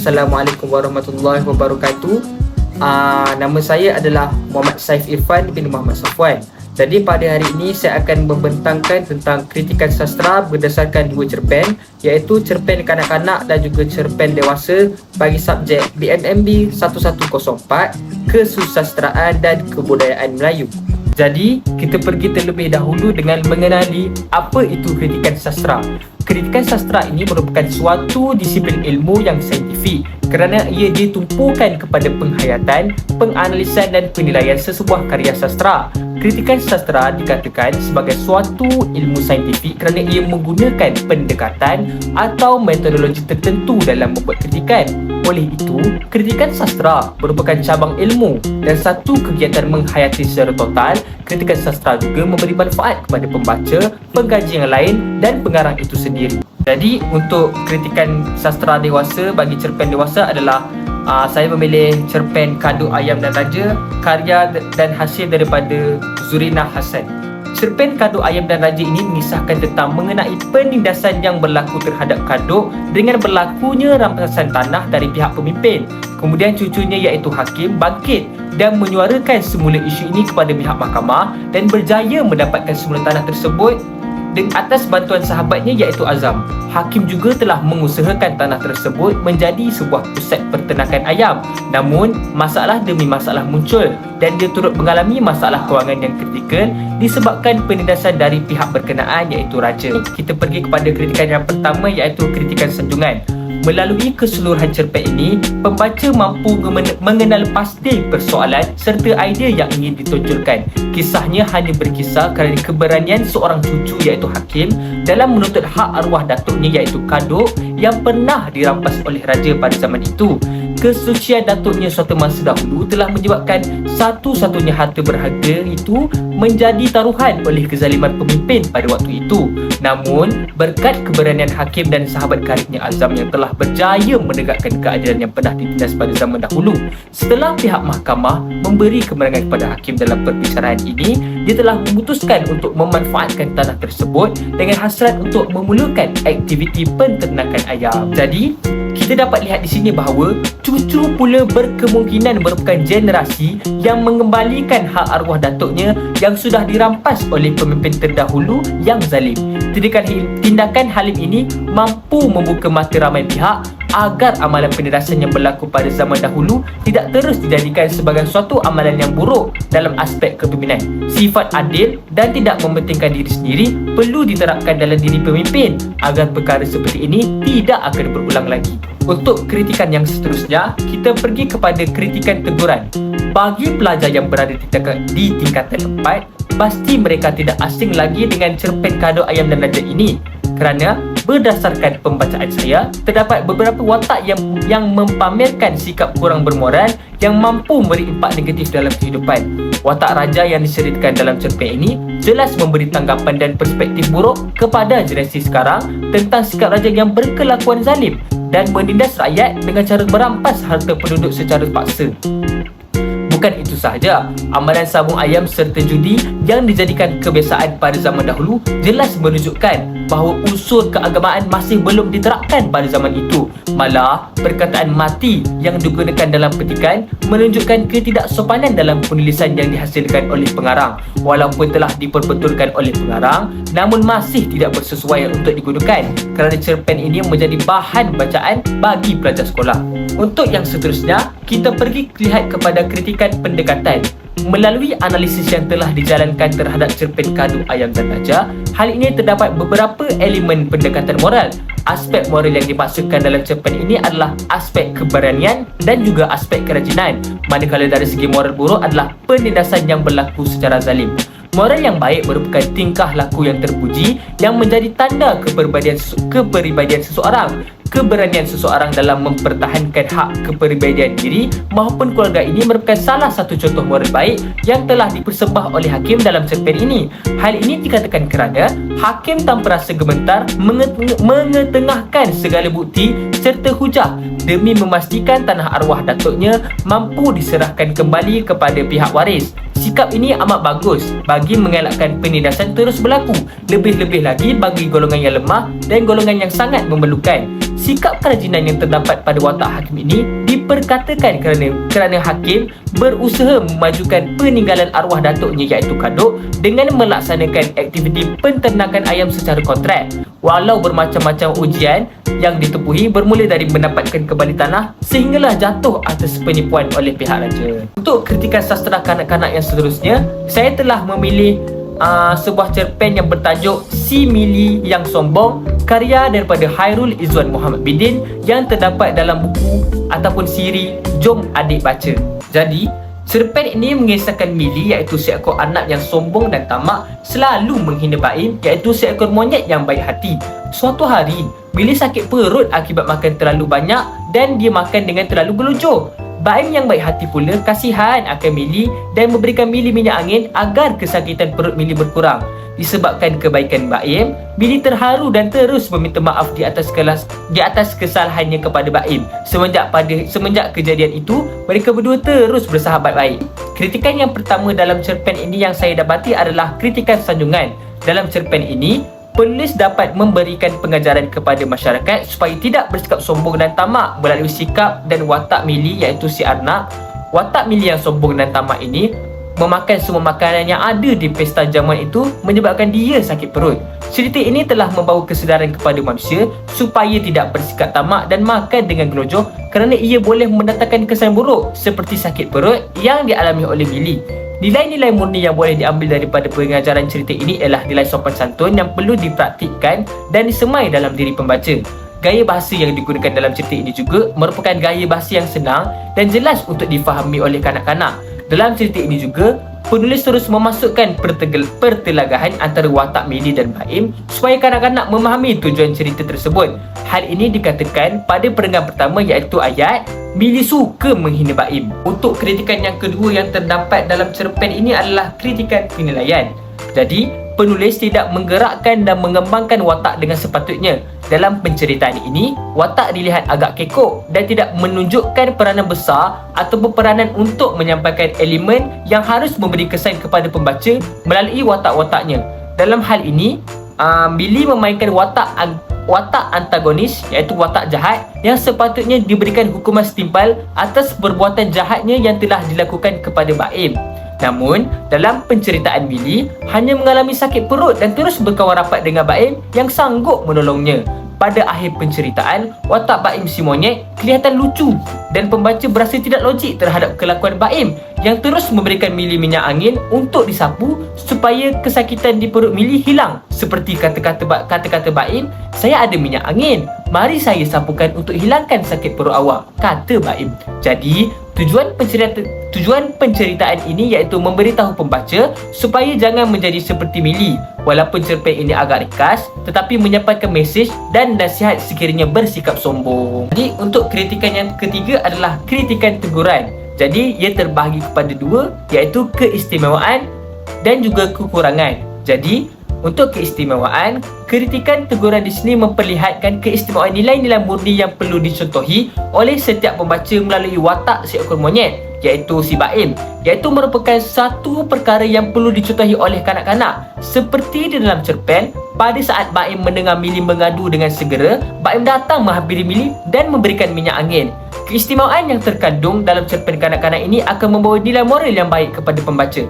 Assalamualaikum warahmatullahi wabarakatuh. Nama saya adalah Muhammad Saif Irfan bin Muhammad Safwan. Jadi pada hari ini saya akan membentangkan tentang kritikan sastra berdasarkan dua cerpen, iaitu cerpen kanak-kanak dan juga cerpen dewasa bagi subjek BMMB 1104 Kesusastraan dan Kebudayaan Melayu. Jadi, kita pergi terlebih dahulu dengan mengenali apa itu kritikan sastra. Kritikan sastra ini merupakan suatu disiplin ilmu yang saintifik kerana ia ditumpukan kepada penghayatan, penganalisan dan penilaian sesebuah karya sastra. Kritikan sastra dikatakan sebagai suatu ilmu saintifik kerana ia menggunakan pendekatan atau metodologi tertentu dalam membuat kritikan. Oleh itu, kritikan sastra merupakan cabang ilmu dan satu kegiatan menghayati secara total. Kritikan sastra juga memberi manfaat kepada pembaca, pengkaji yang lain dan pengarang itu sendiri. Jadi, untuk kritikan sastra dewasa bagi cerpen dewasa adalah saya memilih cerpen Kado Ayam dan Raja, karya dan hasil daripada Zurina Hassan. Cerpen Kado Ayam dan Raja ini mengisahkan tentang mengenai penindasan yang berlaku terhadap kaduk dengan berlakunya rampasan tanah dari pihak pemimpin. Kemudian cucunya iaitu Hakim bangkit dan menyuarakan semula isu ini kepada pihak mahkamah dan berjaya mendapatkan semula tanah tersebut dengan atas bantuan sahabatnya iaitu Azam. Hakim juga telah mengusahakan tanah tersebut menjadi sebuah pusat peternakan ayam. Namun, masalah demi masalah muncul dan dia turut mengalami masalah kewangan yang kritikal disebabkan penindasan dari pihak berkenaan iaitu Raja. Kita pergi kepada kritikan yang pertama iaitu kritikan sanjungan. Melalui keseluruhan cerpen ini, pembaca mampu mengenal pasti persoalan serta idea yang ingin ditonjolkan. Kisahnya hanya berkisar kerana keberanian seorang cucu iaitu Hakim dalam menuntut hak arwah datuknya iaitu Kaduk yang pernah dirampas oleh Raja pada zaman itu. Kesucian datuknya suatu masa dahulu telah menyebabkan satu-satunya harta berharga itu menjadi taruhan oleh kezaliman pemimpin pada waktu itu. Namun, berkat keberanian Hakim dan sahabat karibnya Azam yang telah berjaya menegakkan keadilan yang pernah ditindas pada zaman dahulu. Setelah pihak mahkamah memberi kemenangan kepada Hakim dalam perbicaraan ini, dia telah memutuskan untuk memanfaatkan tanah tersebut dengan hasrat untuk memulakan aktiviti penternakan ayam. Jadi, kita dapat lihat di sini bahawa cucu pula berkemungkinan merupakan generasi yang mengembalikan hak arwah datuknya yang sudah dirampas oleh pemimpin terdahulu yang zalim. Tindakan Halim ini mampu membuka mata ramai pihak agar amalan penindasan yang berlaku pada zaman dahulu tidak terus dijadikan sebagai suatu amalan yang buruk dalam aspek kepimpinan. Sifat adil dan tidak mementingkan diri sendiri perlu diterapkan dalam diri pemimpin agar perkara seperti ini tidak akan berulang lagi. Untuk kritikan yang seterusnya, kita pergi kepada kritikan teguran. Bagi pelajar yang berada di tingkatan 4, pasti mereka tidak asing lagi dengan cerpen Kado Ayam dan Raja ini kerana berdasarkan pembacaan saya, terdapat beberapa watak yang mempamerkan sikap kurang bermoral yang mampu memberi impak negatif dalam kehidupan. Watak Raja yang diceritakan dalam cerpen ini jelas memberi tanggapan dan perspektif buruk kepada generasi sekarang tentang sikap Raja yang berkelakuan zalim dan menindas rakyat dengan cara merampas harta penduduk secara paksa. Bukan itu sahaja, amalan sabung ayam serta judi yang dijadikan kebiasaan pada zaman dahulu jelas menunjukkan bahawa unsur keagamaan masih belum diterapkan pada zaman itu. Malah, perkataan mati yang digunakan dalam petikan menunjukkan ketidaksopanan dalam penulisan yang dihasilkan oleh pengarang. Walaupun telah diperbetulkan oleh pengarang, namun masih tidak bersesuaian untuk digunakan kerana cerpen ini menjadi bahan bacaan bagi pelajar sekolah. Untuk yang seterusnya, kita pergi lihat kepada kritikan pendekatan. Melalui analisis yang telah dijalankan terhadap cerpen Kado Ayam dan Raja, hal ini terdapat beberapa elemen pendekatan moral. Aspek moral yang dimaksudkan dalam cerpen ini adalah aspek keberanian dan juga aspek kerajinan, manakala dari segi moral buruk adalah penindasan yang berlaku secara zalim. Moral yang baik merupakan tingkah laku yang terpuji yang menjadi tanda kepribadian seseorang. Keberanian seseorang dalam mempertahankan hak kepribadian diri maupun keluarga ini merupakan salah satu contoh moral baik yang telah dipersembah oleh Hakim dalam cerpen ini. Hal ini dikatakan kerana Hakim tanpa rasa gemetar mengetengahkan segala bukti serta hujah demi memastikan tanah arwah datuknya mampu diserahkan kembali kepada pihak waris. Sikap ini amat bagus bagi mengelakkan penindasan terus berlaku, lebih-lebih lagi bagi golongan yang lemah dan golongan yang sangat memerlukan. sikap kerajinan yang terdapat pada watak hakim ini diperkatakan kerana hakim berusaha memajukan peninggalan arwah datuknya iaitu Kadok dengan melaksanakan aktiviti penternakan ayam secara kontrak. Walau bermacam-macam ujian yang ditepuhi bermula dari mendapatkan kembali tanah sehinggalah jatuh atas penipuan oleh pihak raja. Untuk kritikan sastera kanak-kanak yang seterusnya, saya telah memilih sebuah cerpen yang bertajuk Si Mili Yang Sombong, karya daripada Hairul Izwan Muhammad Bidin yang terdapat dalam buku ataupun siri Jom Adik Baca. Jadi, cerpen ini mengisahkan Mili iaitu seekor anak yang sombong dan tamak selalu menghina Baim iaitu seekor monyet yang baik hati. Suatu hari, Mili sakit perut akibat makan terlalu banyak dan dia makan dengan terlalu gelojoh. Baim yang baik hati pula kasihan akan Mili dan memberikan Mili minyak angin agar kesakitan perut Mili berkurang. Disebabkan kebaikan Baim, Mili terharu dan terus meminta maaf di atas kesalahannya kepada Baim. Semenjak kejadian itu, mereka berdua terus bersahabat baik. Kritikan yang pertama dalam cerpen ini yang saya dapati adalah kritikan sanjungan. Dalam cerpen ini, penulis dapat memberikan pengajaran kepada masyarakat supaya tidak bersikap sombong dan tamak melalui sikap dan watak Mili iaitu si Arnab. Watak Mili yang sombong dan tamak ini memakan semua makanan yang ada di pesta jamuan itu menyebabkan dia sakit perut. Cerita ini telah membawa kesedaran kepada manusia supaya tidak bersikap tamak dan makan dengan gelojoh kerana ia boleh mendatangkan kesan buruk seperti sakit perut yang dialami oleh Mili. Nilai-nilai murni yang boleh diambil daripada pengajaran cerita ini ialah nilai sopan santun yang perlu dipraktikkan dan disemai dalam diri pembaca. Gaya bahasa yang digunakan dalam cerita ini juga merupakan gaya bahasa yang senang dan jelas untuk difahami oleh kanak-kanak. Dalam cerita ini juga, penulis terus memasukkan pertelagahan antara watak Mili dan Baim supaya kanak-kanak memahami tujuan cerita tersebut. Hal ini dikatakan pada perenggan pertama iaitu ayat Mili suka menghina Baim. Untuk kritikan yang kedua yang terdapat dalam cerpen ini adalah kritikan penilaian. Jadi, penulis tidak menggerakkan dan mengembangkan watak dengan sepatutnya. Dalam penceritaan ini, watak dilihat agak kekok dan tidak menunjukkan peranan besar ataupun peranan untuk menyampaikan elemen yang harus memberi kesan kepada pembaca melalui watak-wataknya. Dalam hal ini, Mili memainkan watak antagonis iaitu watak jahat yang sepatutnya diberikan hukuman setimpal atas perbuatan jahatnya yang telah dilakukan kepada Baim. Namun, dalam penceritaan Mili hanya mengalami sakit perut dan terus berkawan rapat dengan Baim yang sanggup menolongnya. Pada akhir penceritaan, watak Baim si monyet kelihatan lucu dan pembaca berasa tidak logik terhadap kelakuan Baim yang terus memberikan Mili minyak angin untuk disapu supaya kesakitan di perut Mili hilang. Seperti kata-kata Baim, "Saya ada minyak angin, mari saya sapukan untuk hilangkan sakit perut awak," kata Baim. Jadi, tujuan penceritaan ini iaitu memberitahu pembaca supaya jangan menjadi seperti Mili. Walaupun cerpen ini agak ringkas, tetapi menyampaikan mesej dan nasihat sekiranya bersikap sombong. Jadi, untuk kritikan yang ketiga adalah kritikan teguran. Jadi, ia terbahagi kepada dua iaitu keistimewaan dan juga kekurangan. Jadi, untuk keistimewaan, kritikan teguran di sini memperlihatkan keistimewaan nilai-nilai murni yang perlu dicontohi oleh setiap pembaca melalui watak seekor monyet iaitu si Baim, iaitu merupakan satu perkara yang perlu dicontohi oleh kanak-kanak. Seperti di dalam cerpen, pada saat Baim mendengar Mili mengadu dengan segera, Baim datang menghampiri Mili dan memberikan minyak angin. Keistimewaan yang terkandung dalam cerpen kanak-kanak ini akan membawa nilai moral yang baik kepada pembaca.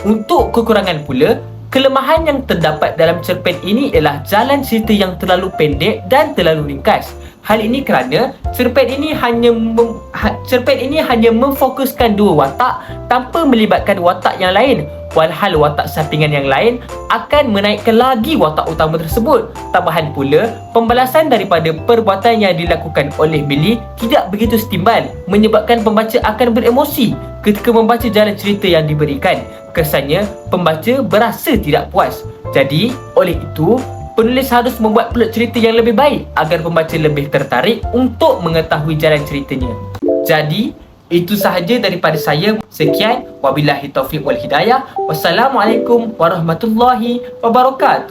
Untuk kekurangan pula, kelemahan yang terdapat dalam cerpen ini ialah jalan cerita yang terlalu pendek dan terlalu ringkas. Hal ini kerana cerpen ini hanya memfokuskan dua watak tanpa melibatkan watak yang lain. Walhal watak sampingan yang lain akan menaikkan lagi watak utama tersebut. Tambahan pula, pembalasan daripada perbuatan yang dilakukan oleh Mili tidak begitu setimbal, menyebabkan pembaca akan beremosi ketika membaca jalan cerita yang diberikan. Kesannya, pembaca berasa tidak puas. Jadi, oleh itu, penulis harus membuat plot cerita yang lebih baik agar pembaca lebih tertarik untuk mengetahui jalan ceritanya. Jadi, itu sahaja daripada saya. Sekian, wabillahi taufiq wal hidayah. Wassalamualaikum warahmatullahi wabarakatuh.